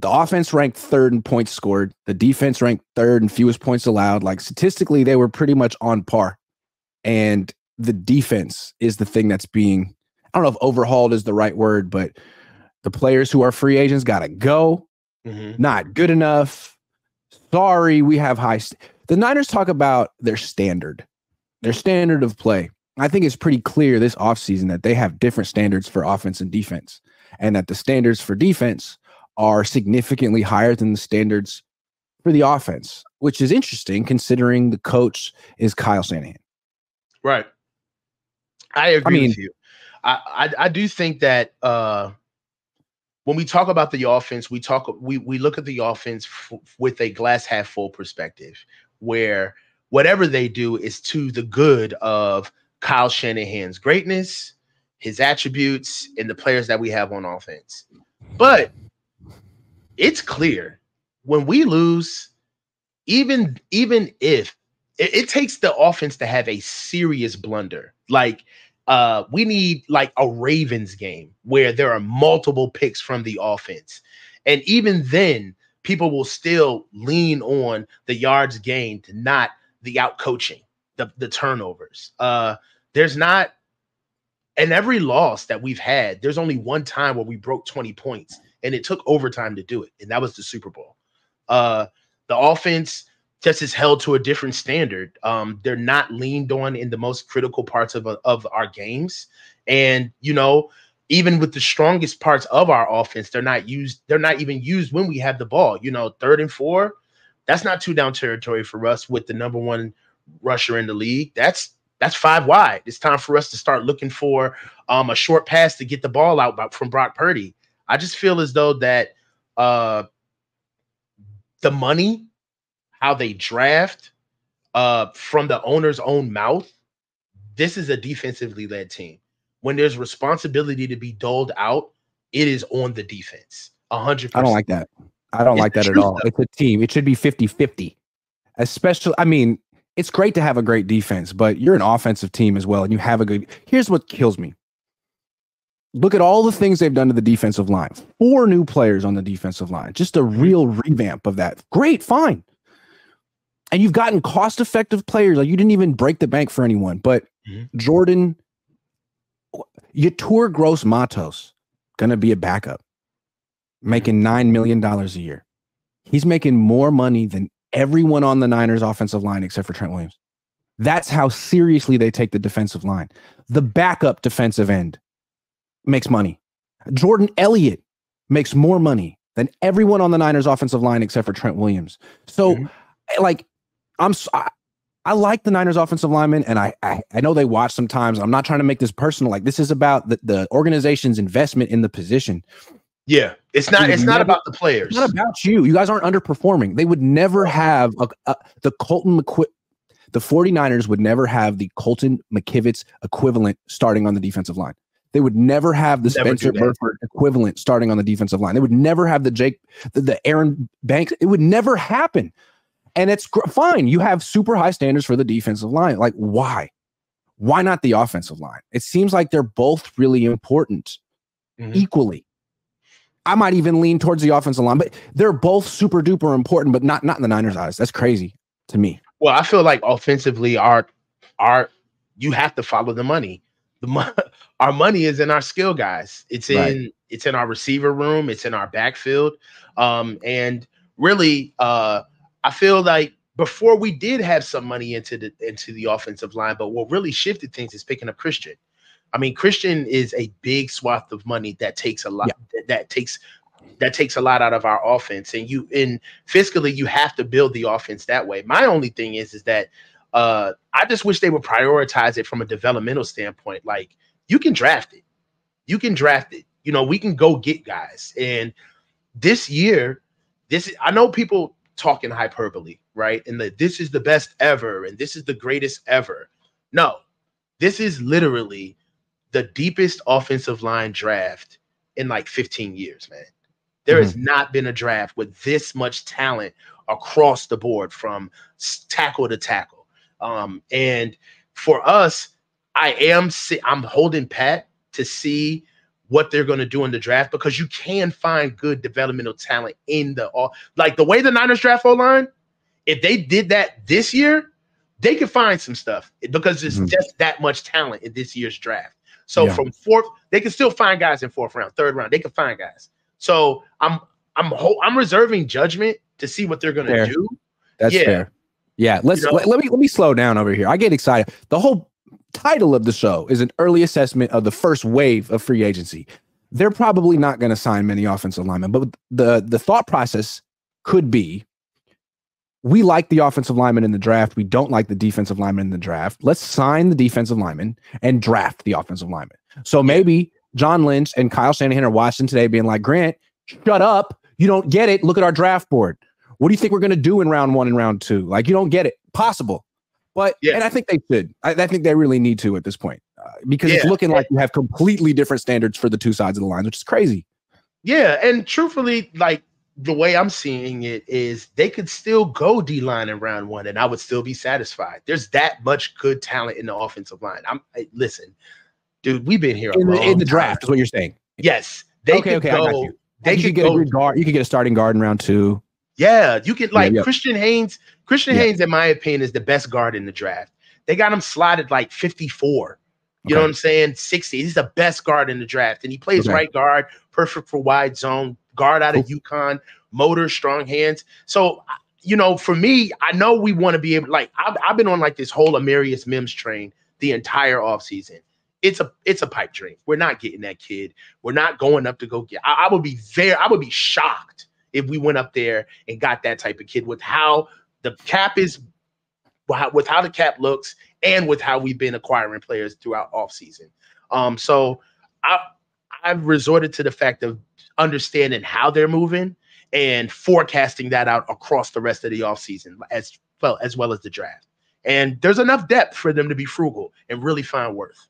the offense ranked third in points scored. The defense ranked third in fewest points allowed. Like statistically, they were pretty much on par. And the defense is the thing that's being, I don't know if overhauled is the right word, but the players who are free agents got to go. Not good enough. Sorry, we have high. The Niners talk about their standard of play. I think it's pretty clear this offseason that they have different standards for offense and defense, and that the standards for defense are significantly higher than the standards for the offense, which is interesting considering the coach is Kyle Shanahan. Right. I agree with you. I do think that when we talk about the offense, we look at the offense with a glass half full perspective, where whatever they do is to the good of Kyle Shanahan's greatness, his attributes, and the players that we have on offense. But it's clear when we lose, even if it takes the offense to have a serious blunder, like we need like a Ravens game where there are multiple picks from the offense. And even then, people will still lean on the yards gained, not the out coaching, the turnovers. There's not, in every loss that we've had, there's only one time where we broke 20 points, and it took overtime to do it. And that was the Super Bowl. The offense just is held to a different standard. They're not leaned on in the most critical parts of our games. And, even with the strongest parts of our offense, they're not even used when we have the ball. 3rd and 4, that's not 2 down territory for us with the number 1 rusher in the league. That's 5 wide. It's time for us to start looking for a short pass to get the ball out from Brock Purdy. I just feel as though that the money, how they draft from the owner's own mouth, this is a defensively led team. When there's responsibility to be doled out, it is on the defense. 100%. I don't like that. I don't like that at all. It's a team. It should be 50-50. Especially, it's great to have a great defense, but you're an offensive team as well, and you have a good. Here's what kills me. Look at all the things they've done to the defensive line. 4 new players on the defensive line. Just a real revamp of that. Great, fine. And you've gotten cost-effective players. Like, you didn't even break the bank for anyone. But Jordan, Yetur Gross-Matos, going to be a backup, making $9 million a year. He's making more money than everyone on the Niners offensive line except for Trent Williams. That's how seriously they take the defensive line. The backup defensive end makes money. Jordan Elliott makes more money than everyone on the Niners offensive line except for Trent Williams. So, I like the Niners offensive linemen, and I know they watch sometimes. I'm not trying to make this personal. Like, this is about the organization's investment in the position. Yeah, it's not about the players. It's not about you. You guys aren't underperforming. They would never have the 49ers would never have the Colton McKivitz equivalent starting on the defensive line. They would never have the Spencer Burford equivalent starting on the defensive line. They would never have the Aaron Banks. It would never happen. And it's fine. You have super high standards for the defensive line. Like, why? Why not the offensive line? It seems like they're both really important equally. I might even lean towards the offensive line, but they're both super duper important, but not in the Niners' eyes. That's crazy to me. Well, I feel like offensively, you have to follow the money. Our money is in our skill guys. It's in our receiver room. It's in our backfield. And really, I feel like before we did have some money into the offensive line, but what really shifted things is picking up Christian. Christian is a big swath of money that takes a lot. That takes a lot out of our offense, and fiscally you have to build the offense that way. My only thing is that I just wish they would prioritize it from a developmental standpoint. Like, you can draft it. We can go get guys. And this year, I know people talking hyperbole, right? And this is the best ever, and this is the greatest ever. No, this is literally the deepest offensive line draft in like 15 years, man. There has not been a draft with this much talent across the board from tackle to tackle. And for us, I'm holding pat to see what they're going to do in the draft, because you can find good developmental talent in like the way the Niners draft O-line. If they did that this year, they could find some stuff because there's just that much talent in this year's draft. So from fourth, they can still find guys in fourth round, third round. They can find guys. So I'm reserving judgment to see what they're going to do. That's fair. Yeah, let me slow down over here. I get excited. The whole title of the show is an early assessment of the first wave of free agency. They're probably not going to sign many offensive linemen, but the thought process could be, we like the offensive lineman in the draft. We don't like the defensive lineman in the draft. Let's sign the defensive lineman and draft the offensive lineman. So maybe John Lynch and Kyle Shanahan are watching today being like, Grant, shut up. You don't get it. Look at our draft board. What do you think we're going to do in round 1 and round 2? Like, you don't get it. Possible. But, and I think they should. I think they really need to at this point because it's looking like you have completely different standards for the two sides of the line, which is crazy. Yeah. And truthfully, like, the way I'm seeing it is they could still go D-line in round 1 and I would still be satisfied. There's that much good talent in the offensive line. Listen, dude, we've been here in the draft is what you're saying. Yes. They could go. I got you. They could get a good guard. You could get a starting guard in round 2. Yeah. You could Christian Haynes. Christian Haynes, in my opinion, is the best guard in the draft. They got him slotted like 54. You know what I'm saying? 60. He's the best guard in the draft. And he plays right guard, perfect for wide zone, guard out of UConn, motor, strong hands. So, for me, I know we want to be able, like, I've been on like this whole Amarius Mims train the entire offseason. It's a pipe dream. We're not getting that kid. We're not going up to go get. I would be shocked if we went up there and got that type of kid with how the cap is, with how the cap looks, and with how we've been acquiring players throughout offseason. So I've resorted to the fact of understanding how they're moving and forecasting that out across the rest of the offseason as well as the draft. And there's enough depth for them to be frugal and really find worth.